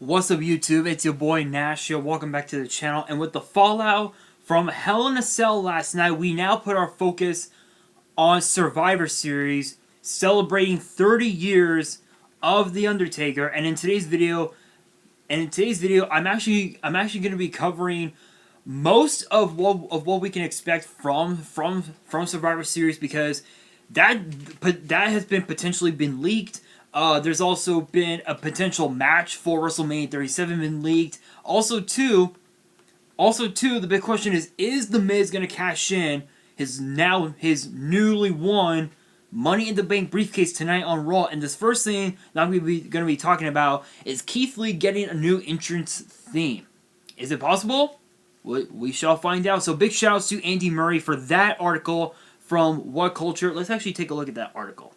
What's up, YouTube? It's your boy Nash here. Welcome back to the channel. And with the fallout from Hell in a Cell last night, we now put our focus on Survivor Series, celebrating 30 years of The Undertaker. And in today's video, I'm actually going to be covering most of what we can expect from Survivor Series, because that has been potentially been leaked. There's also been a potential match for WrestleMania 37 been leaked. Also, too, the big question is The Miz going to cash in his newly won Money in the Bank briefcase tonight on Raw? And this first thing that I'm going to be talking about is Keith Lee getting a new entrance theme. Is it possible? We shall find out. So big shout outs to Andy Murray for that article from What Culture. Let's actually take a look at that article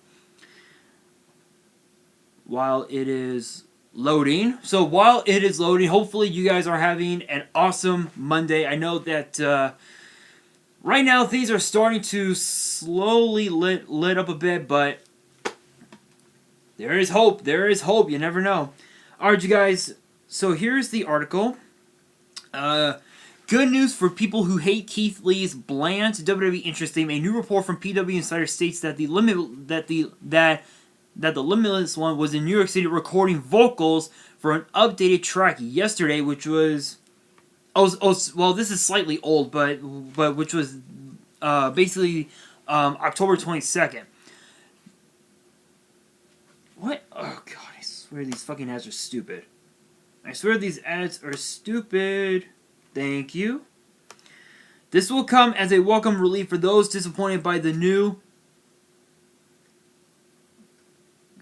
while it is loading. So while it is loading, hopefully you guys are having an awesome Monday. I know that right now things are starting to slowly lit up a bit, but there is hope. There is hope. You never know. Alright, you guys. So here's the article. Good news for people who hate Keith Lee's bland WWE entrance theme. A new report from PW Insider states that the Limitless One was in New York City recording vocals for an updated track yesterday, which was well, this is slightly old, but which was basically October 22nd. What? Oh god, I swear these fucking ads are stupid. I swear these ads are stupid. Thank you. This will come as a welcome relief for those disappointed by the new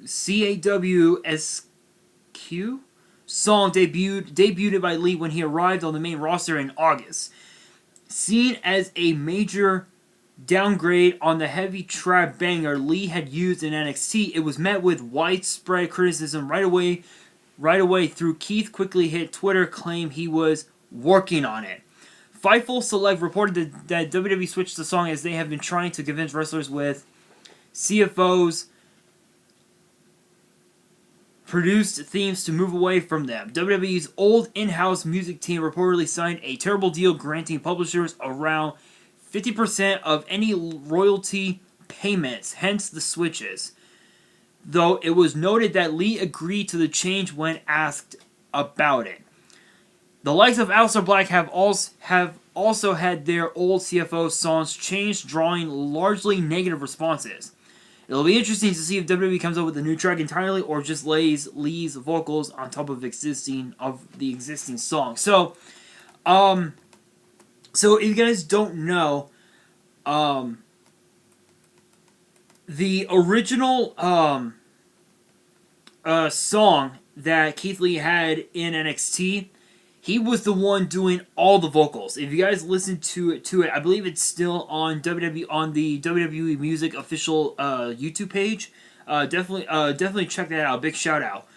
CAWSQ song debuted by Lee when he arrived on the main roster in August. Seen as a major downgrade on the heavy trap banger Lee had used in NXT, it was met with widespread criticism right away through Keith quickly hit Twitter claim he was working on it. Fightful Select reported that WWE switched the song as they have been trying to convince wrestlers with CFOs produced themes to move away from them. WWE's old in-house music team reportedly signed a terrible deal granting publishers around 50% of any royalty payments, hence the switches. Though it was noted that Lee agreed to the change when asked about it. The likes of Aleister Black have also had their old CFO songs changed, drawing largely negative responses. It'll be interesting to see if WWE comes up with a new track entirely or just lays Lee's vocals on top of the existing song. So if you guys don't know, the original song that Keith Lee had in NXT, he was the one doing all the vocals. If you guys listen to it, I believe it's still on the WWE Music official YouTube page. Definitely check that out. Big shout out.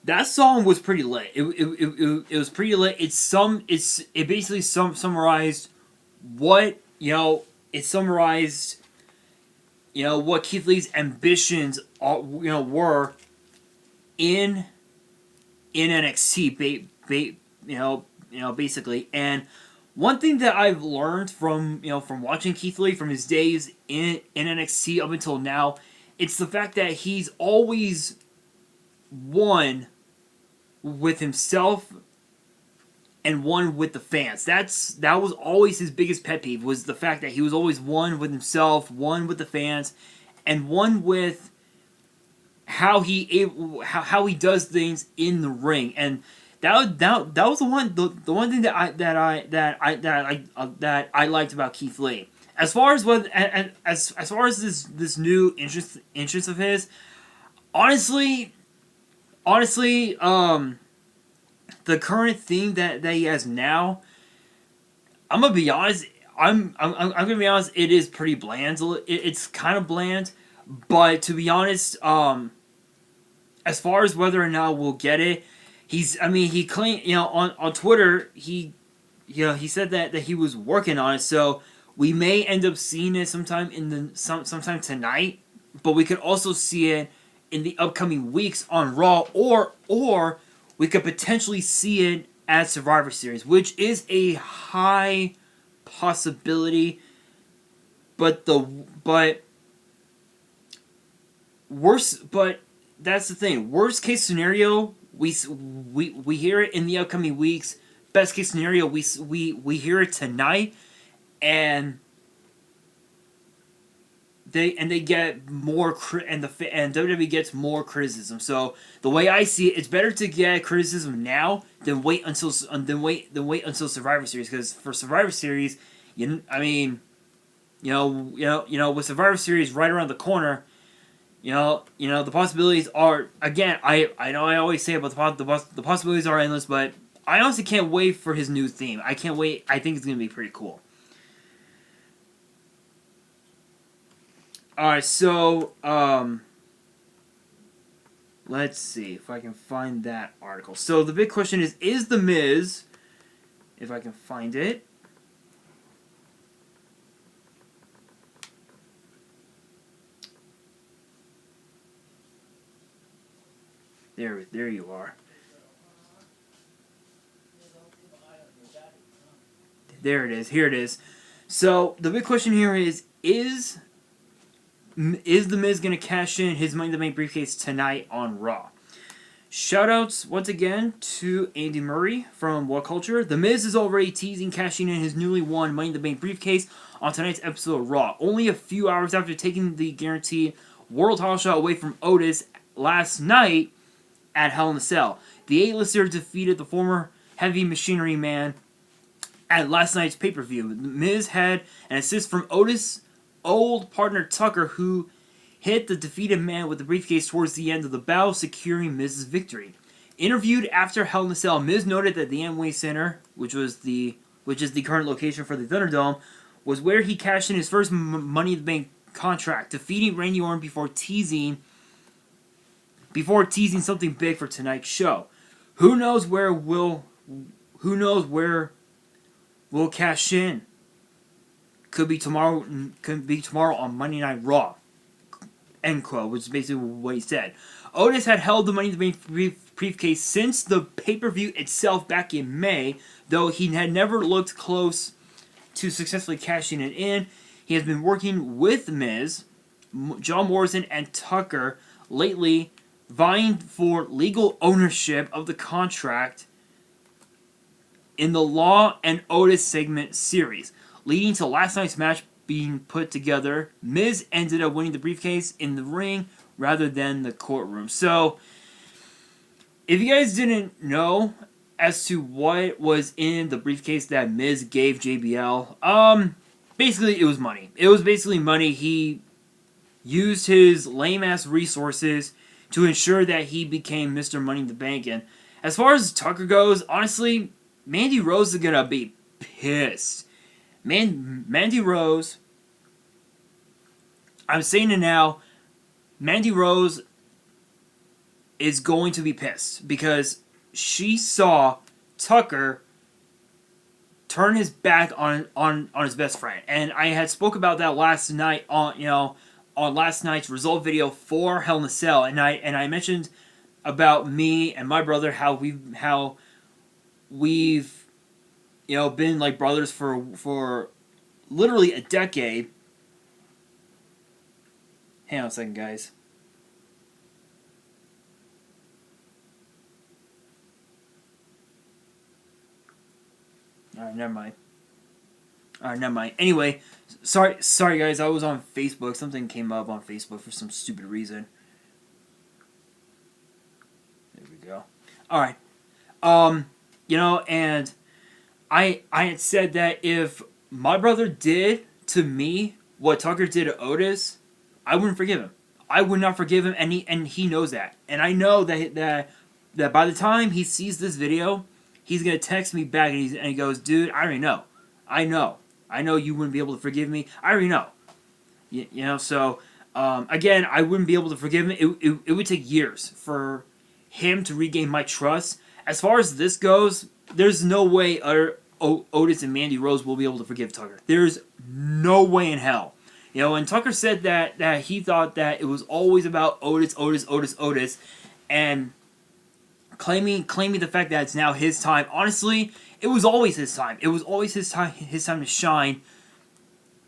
That song was pretty lit. It was pretty lit. It basically summarized what what Keith Lee's ambitions were in NXT, basically. And one thing that I've learned from watching Keith Lee from his days in NXT up until now, it's the fact that he's always won with himself and one with the fans. That was always his biggest pet peeve, was the fact that he was always one with himself, one with the fans, and one with how he does things in the ring. And that was the one thing that I liked about Keith Lee. As far as this new interest of his, honestly, the current theme that he has now, I'm gonna be honest. I'm gonna be honest. It is pretty bland. It's kind of bland. But to be honest, as far as whether or not we'll get it, he claimed, on Twitter, he said that he was working on it. So we may end up seeing it sometime tonight. But we could also see it in the upcoming weeks on Raw, or we could potentially see it at Survivor Series, which is a high possibility. But that's the thing. Worst case scenario, we hear it in the upcoming weeks. Best case scenario, we hear it tonight, and they get more and WWE gets more criticism. So the way I see it, it's better to get criticism now than wait until Survivor Series, because for Survivor Series, with Survivor Series right around the corner, the possibilities are, again, I know I always say about the possibilities are endless, but I honestly can't wait for his new theme. I can't wait. I think it's going to be pretty cool. Alright, so, let's see if I can find that article. So the big question is The Miz, if I can find it, there you are. There it is. Here it is. So the big question here is The Miz going to cash in his Money in the Bank briefcase tonight on Raw? Shoutouts once again to Andy Murray from What Culture. The Miz is already teasing cashing in his newly won Money in the Bank briefcase on tonight's episode of Raw, only a few hours after taking the guaranteed world title shot away from Otis last night at Hell in a Cell. The A-lister defeated the former Heavy Machinery Man at last night's pay-per-view. The Miz had an assist from Otis' old partner Tucker, who hit the defeated man with the briefcase towards the end of the battle, securing Miz's victory. Interviewed after Hell in a Cell, Miz noted that the Amway Center, which is the current location for the Thunderdome, was where he cashed in his first Money in the Bank contract, defeating Randy Orton before teasing something big for tonight's show. Who knows where we'll cash in? Could be tomorrow on Monday Night Raw. End quote, which is basically what he said. Otis had held the Money in the Bank briefcase since the pay-per-view itself back in May, though he had never looked close to successfully cashing it in. He has been working with Miz, John Morrison, and Tucker lately, vying for legal ownership of the contract in the Law and Otis segment series, leading to last night's match being put together. Miz ended up winning the briefcase in the ring rather than the courtroom. So, if you guys didn't know as to what was in the briefcase that Miz gave JBL, basically it was money. It was basically money. He used his lame-ass resources to ensure that he became Mr. Money in the Bank. And as far as Tucker goes, honestly, Mandy Rose is gonna be pissed. Mandy Rose, I'm saying it now, Mandy Rose is going to be pissed because she saw Tucker turn his back on his best friend. And I had spoke about that last night on last night's result video for Hell in a Cell, and I mentioned about me and my brother how we've been like brothers for literally a decade. Hang on a second, guys. Alright, never mind. Anyway, sorry guys, I was on Facebook. Something came up on Facebook for some stupid reason. There we go. Alright. And I had said that if my brother did to me what Tucker did to Otis, I wouldn't forgive him. I would not forgive him, and he knows that. And I know that by the time he sees this video, he's gonna text me back and he goes, "Dude, I already know. I know you wouldn't be able to forgive me. I already know." So again, I wouldn't be able to forgive him. It would take years for him to regain my trust. As far as this goes, there's no way Otis and Mandy Rose will be able to forgive Tucker. There's no way in hell. And Tucker said that he thought that it was always about Otis, and claiming the fact that it's now his time. Honestly, it was always his time. It was always his time to shine,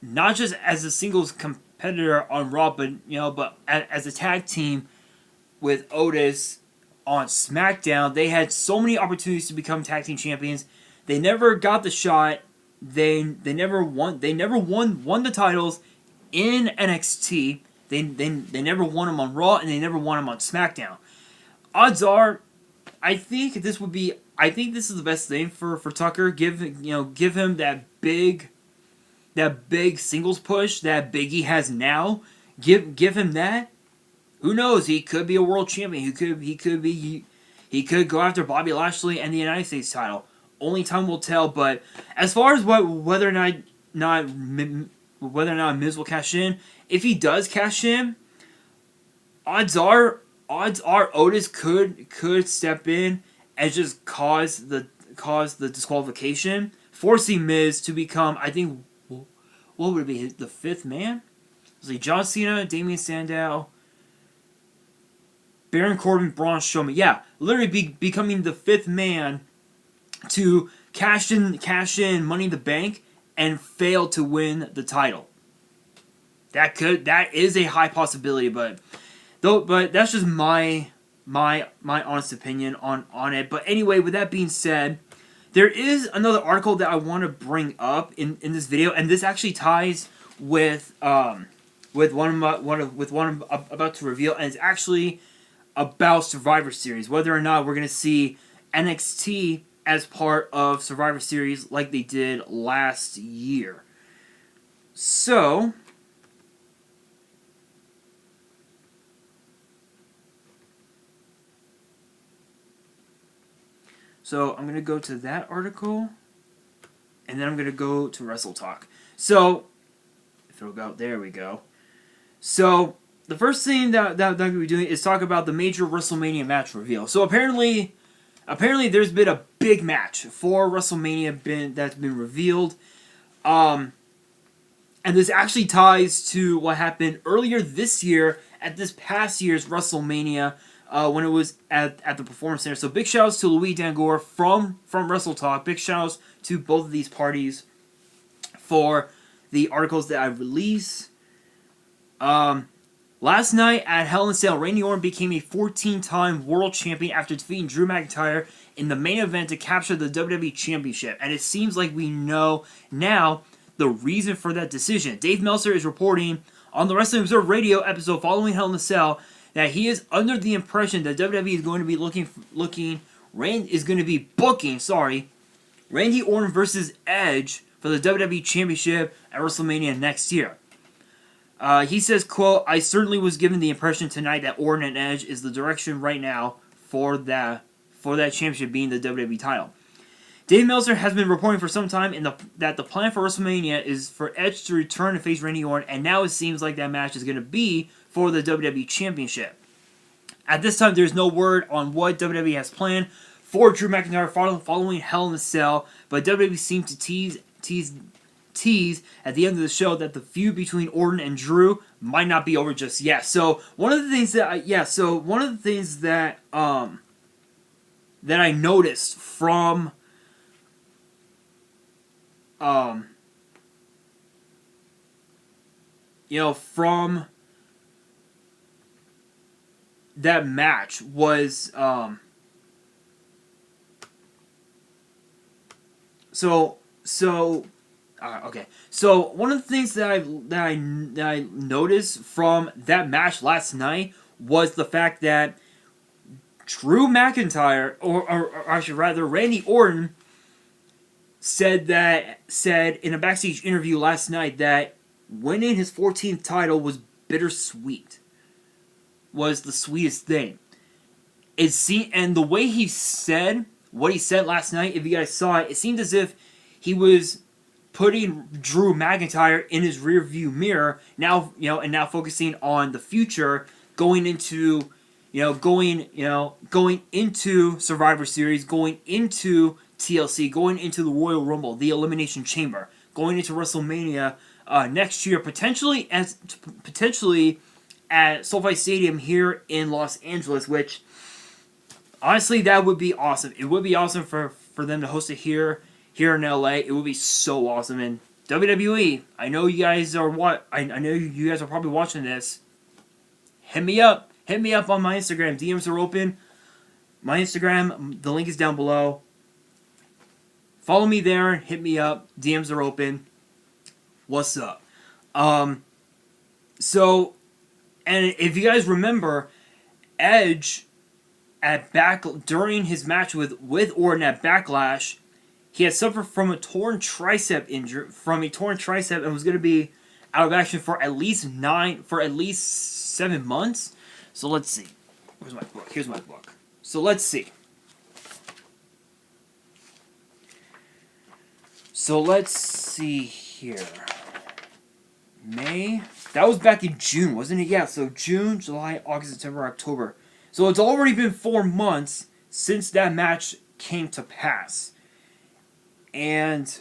not just as a singles competitor on Raw, but as a tag team with Otis on SmackDown. They had so many opportunities to become tag team champions. They never got the shot. They never won. They never won the titles in NXT. They never won them on Raw, and they never won them on SmackDown. Odds are, I think this is the best thing for Tucker. Give him that big singles push that Big E has now. Give him that. Who knows? He could be a world champion. He could go after Bobby Lashley and the United States title. Only time will tell. But as far as whether or not Miz will cash in, if he does cash in, odds are Otis could step in and just cause the disqualification, forcing Miz to become, I think, what would it be, the fifth man? It's like John Cena, Damian Sandow, Baron Corbin, Braun Strowman. Yeah, literally becoming the fifth man to cash in Money in the Bank and fail to win the title. That is a high possibility, but that's just my honest opinion on it. But anyway, with that being said, there is another article that I want to bring up in this video, and this actually ties with one I'm about to reveal, and it's actually about Survivor Series, whether or not we're going to see NXT as part of Survivor Series like they did last year. So I'm going to go to that article, and then I'm going to go to Wrestle Talk. So, if it'll go, there we go. So, the first thing that I'm going to be doing is talk about the major WrestleMania match reveal. So, apparently there's been a big match for WrestleMania that's been revealed. And this actually ties to what happened earlier this year at this past year's WrestleMania, when it was at the Performance Center. So big shout outs to Louis Dangor from Wrestle Talk. Big shout outs to both of these parties for the articles that I release. Last night at Hell in a Cell, Randy Orton became a 14-time world champion after defeating Drew McIntyre in the main event to capture the WWE Championship. And it seems like we know now the reason for that decision. Dave Meltzer is reporting on the Wrestling Observer Radio episode following Hell in a Cell that he is under the impression that WWE is going to be booking Randy Orton versus Edge for the WWE Championship at WrestleMania next year. He says, quote, "I certainly was given the impression tonight that Orton and Edge is the direction right now for that championship being the WWE title." Dave Meltzer has been reporting for some time that the plan for WrestleMania is for Edge to return to face Randy Orton, and now it seems like that match is going to be for the WWE Championship. At this time, there's no word on what WWE has planned for Drew McIntyre following Hell in a Cell, but WWE seemed to tease at the end of the show that the feud between Orton and Drew might not be over just yet. So one of the things that I noticed from from that match was okay. So one of the things that I noticed from that match last night was the fact that Drew McIntyre, or I should rather Randy Orton, said in a backstage interview last night that winning his 14th title was bittersweet. Was the sweetest thing. And the way he said what he said last night, if you guys saw it, it seemed as if he was putting Drew McIntyre in his rearview mirror now, and now focusing on the future, going into Survivor Series, going into TLC, going into the Royal Rumble, the Elimination Chamber, going into WrestleMania next year, potentially at SoFi Stadium here in Los Angeles, which honestly that would be awesome. It would be awesome for them to host it here in LA. It would be so awesome. And WWE, I know you guys are I know you guys are probably watching this. Hit me up on my Instagram. DMs are open. My Instagram, the link is down below. Follow me there. Hit me up. DMs are open. What's up? So, and if you guys remember, Edge during his match with Orton at Backlash, he had suffered from a torn tricep injury, and was going to be out of action for at least 7 months. So let's see. Where's my book? Here's my book. So let's see. So let's see here. May. That was back in June, wasn't it? Yeah, so June, July, August, September, October. So it's already been 4 months since that match came to pass. And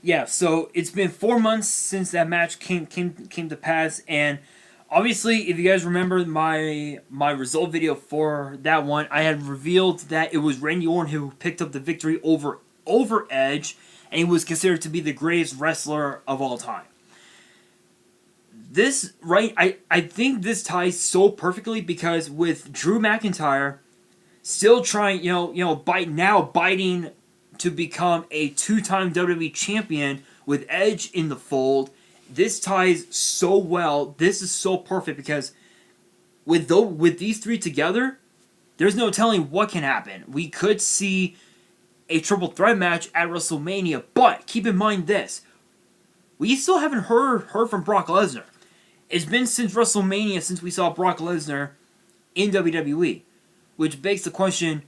yeah, so it's been 4 months since that match came to pass, and obviously, if you guys remember my result video for that one, I had revealed that it was Randy Orton who picked up the victory over Edge, and he was considered to be the greatest wrestler of all time. This, right, I think this ties so perfectly because with Drew McIntyre still trying, biting to become a 2-time WWE champion with Edge in the fold, this ties so well. This is so perfect because with these three together, there's no telling what can happen. We could see a triple threat match at WrestleMania, but keep in mind this. We still haven't heard from Brock Lesnar. It's been since WrestleMania since we saw Brock Lesnar in WWE, which begs the question,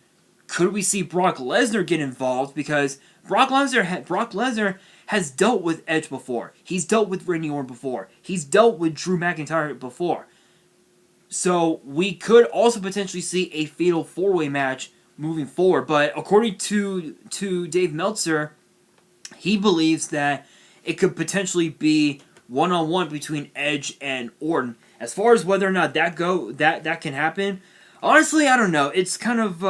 could we see Brock Lesnar get involved? Because Brock Lesnar has dealt with Edge before. He's dealt with Randy Orton before. He's dealt with Drew McIntyre before. So we could also potentially see a fatal 4-way match moving forward. But according to Dave Meltzer, he believes that it could potentially be one-on-one between Edge and Orton. As far as whether or not that can happen, honestly, I don't know. It's kind of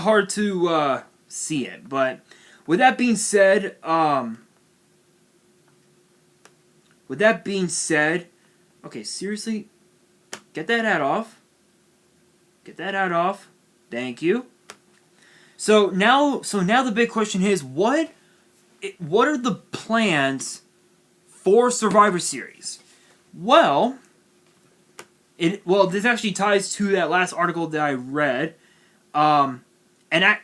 hard to see it. But with that being said, okay, seriously, get that hat off. Get that hat off. Thank you. So now the big question is, what are the plans for Survivor Series? Well, this actually ties to that last article that I read. And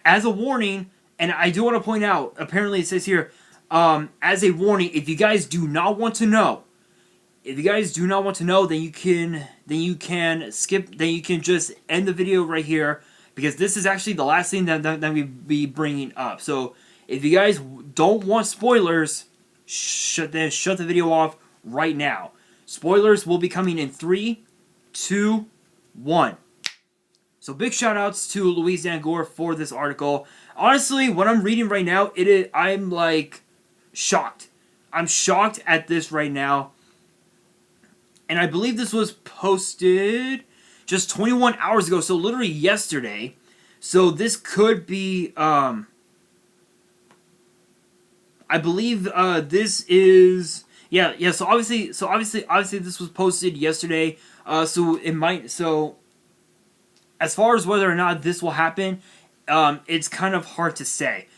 as a warning, and I do want to point out, apparently it says here, as a warning, if you guys do not want to know, then you can just end the video right here, because this is actually the last thing that we'll be bringing up. So if you guys don't want spoilers, shut the video off right now. Spoilers will be coming in 3, 2, 1. So big shout outs to Louise Dangor for this article. Honestly, what I'm reading right now, I'm like shocked. I'm shocked at this right now. And I believe this was posted just 21 hours ago, so literally yesterday. So this could be I believe this is so obviously this was posted yesterday. So as far as whether or not this will happen, it's kind of hard to say.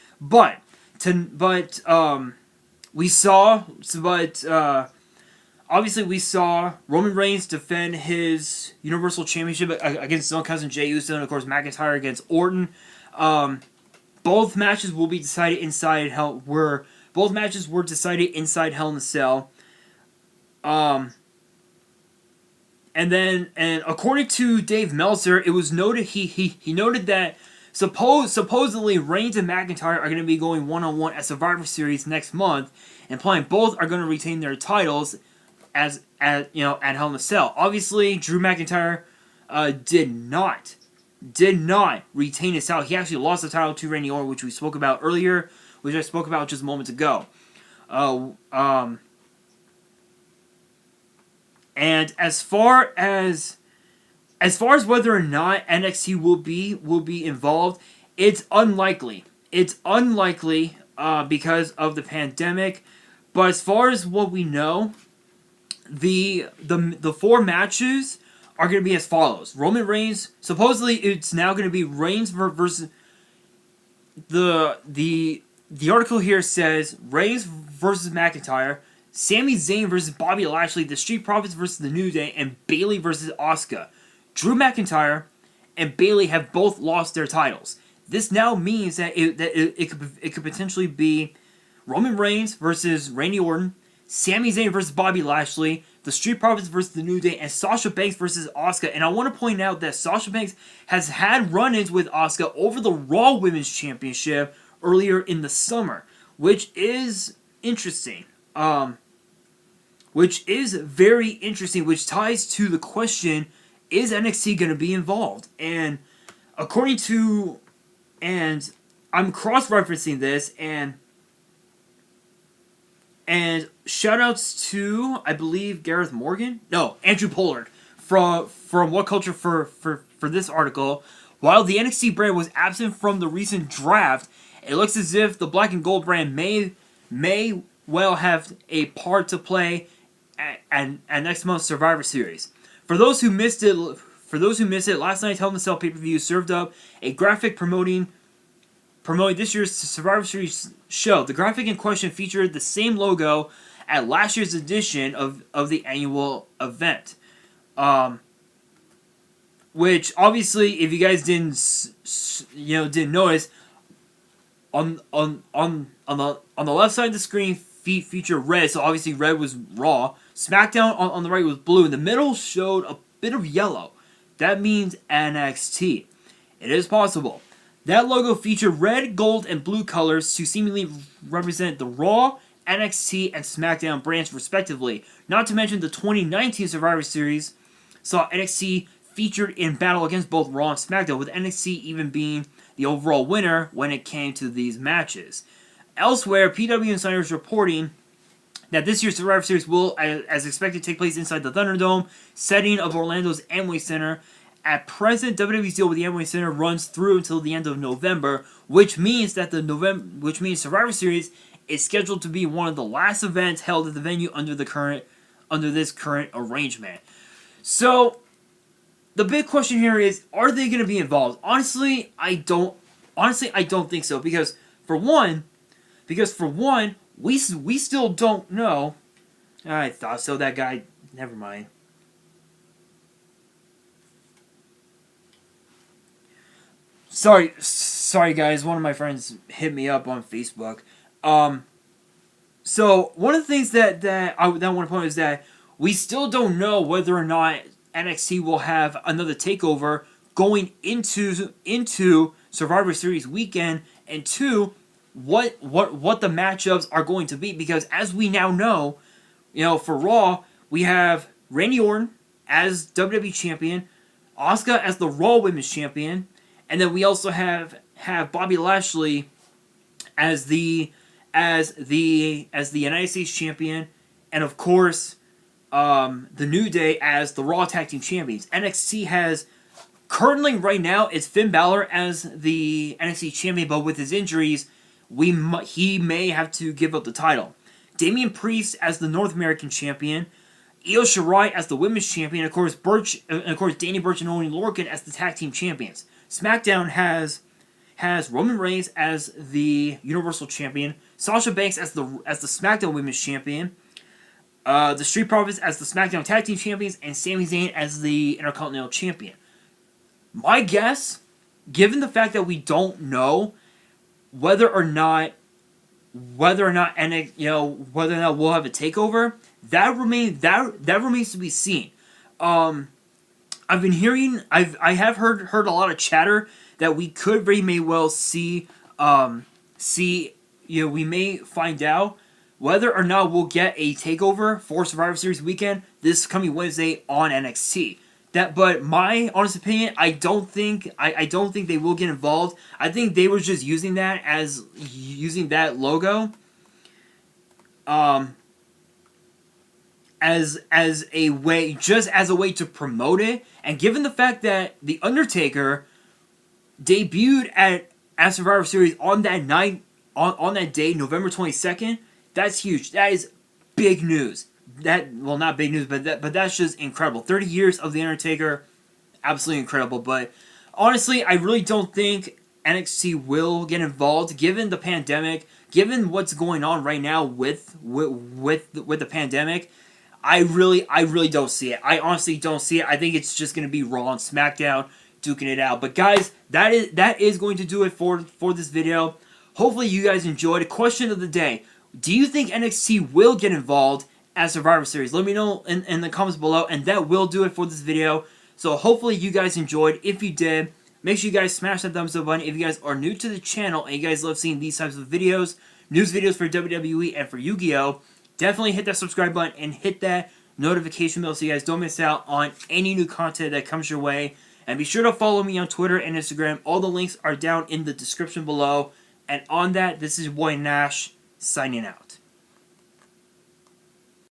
Obviously we saw Roman Reigns defend his Universal Championship against his own cousin Jey Uso, and of course McIntyre against Orton. Both matches will be decided inside Hell. Both matches were decided inside Hell in a Cell. And according to Dave Meltzer, it was noted he noted that Supposedly, Reigns and McIntyre are going to be going one-on-one at Survivor Series next month, implying both are going to retain their titles at Hell in a Cell. Obviously, Drew McIntyre did not retain his title. He actually lost the title to Randy Orton, which we spoke about earlier, which I spoke about just moments ago. And as far as whether or not NXT will be involved, it's unlikely. It's unlikely because of the pandemic. But as far as what we know, the 4 matches are going to be as follows. Roman Reigns, supposedly it's now going to be Reigns versus the article here says Reigns versus McIntyre, Sami Zayn versus Bobby Lashley, the Street Profits versus the New Day, and Bayley versus Asuka. Drew McIntyre and Bayley have both lost their titles. This now means that it could potentially be Roman Reigns versus Randy Orton, Sami Zayn versus Bobby Lashley, the Street Profits versus the New Day, and Sasha Banks versus Asuka. And I want to point out that Sasha Banks has had run-ins with Asuka over the Raw Women's Championship earlier in the summer, which is interesting. Which is very interesting, which ties to the question, is NXT going to be involved? And according to, and I'm cross-referencing this, and shout-outs to, I believe, Gareth Morgan? No, Andrew Pollard from What Culture for this article. While the NXT brand was absent from the recent draft, it looks as if the Black and Gold brand may well have a part to play at next month's Survivor Series. For those who missed it, last night's Hell in a Cell pay-per-view served up a graphic promoting this year's Survivor Series show. The graphic in question featured the same logo at last year's edition of the annual event. Which obviously, if you guys didn't notice, on the left side of the screen featured red, so obviously red was Raw. SmackDown on the right was blue. In the middle showed a bit of yellow. That means NXT. It is possible. That logo featured red, gold, and blue colors to seemingly represent the Raw, NXT, and SmackDown brands respectively. Not to mention the 2019 Survivor Series saw NXT featured in battle against both Raw and SmackDown, with NXT even being the overall winner when it came to these matches. Elsewhere, PW Insider is reporting that this year's Survivor Series will, as expected, take place inside the Thunderdome setting of Orlando's Amway Center. At present, WWE's deal with the Amway Center runs through until the end of November, which means that Survivor Series is scheduled to be one of the last events held at the venue under this current arrangement. So, the big question here is, are they going to be involved? Honestly, I don't think so, because for one, we still don't know. I thought so. That guy, never mind. Sorry guys, one of my friends hit me up on Facebook. So one of the things that I want to point out is that we still don't know whether or not NXT will have another takeover going into Survivor Series weekend, and two, what the matchups are going to be, because as we now know, for Raw we have Randy Orton as WWE champion, Asuka as the Raw Women's champion, and then we also have Bobby Lashley as the United States champion, and of course the New Day as the Raw Tag Team champions. NXT has currently right now it's Finn Balor as the NXT champion, but with his injuries, he may have to give up the title. Damian Priest as the North American champion, Io Shirai as the Women's champion, of course Danny Burch and Oney Lorcan as the Tag Team champions. SmackDown has Roman Reigns as the Universal Champion, Sasha Banks as the SmackDown Women's Champion, the Street Profits as the SmackDown Tag Team Champions, and Sami Zayn as the Intercontinental Champion. My guess, given the fact that we don't know whether or not we'll have a takeover, that remains to be seen. I have heard a lot of chatter that we could very may well see, we may find out whether or not we'll get a takeover for Survivor Series weekend this coming Wednesday on NXT. But my honest opinion, I don't think they will get involved. I think they were just using that logo, as a way to promote it. And given the fact that The Undertaker debuted at Survivor Series on that night, on that day, November 22nd, that's huge. That is big news. Not big news, but that's just incredible. 30 years of The Undertaker, absolutely incredible. But honestly, I really don't think NXT will get involved, given the pandemic, given what's going on right now with the pandemic. I really don't see it. I honestly don't see it. I think it's just going to be Raw and SmackDown duking it out. But guys, that is going to do it for this video. Hopefully you guys enjoyed. Question of the day: do you think NXT will get involved at Survivor Series? Let me know in the comments below, and that will do it for this video. So hopefully you guys enjoyed. If you did, make sure you guys smash that thumbs up button. If you guys are new to the channel and you guys love seeing these types of videos, news videos for WWE and for YuGiOh, definitely hit that subscribe button and hit that notification bell so you guys don't miss out on any new content that comes your way. And be sure to follow me on Twitter and Instagram. All the links are down in the description below. And on that, this is your boy Nash, signing out.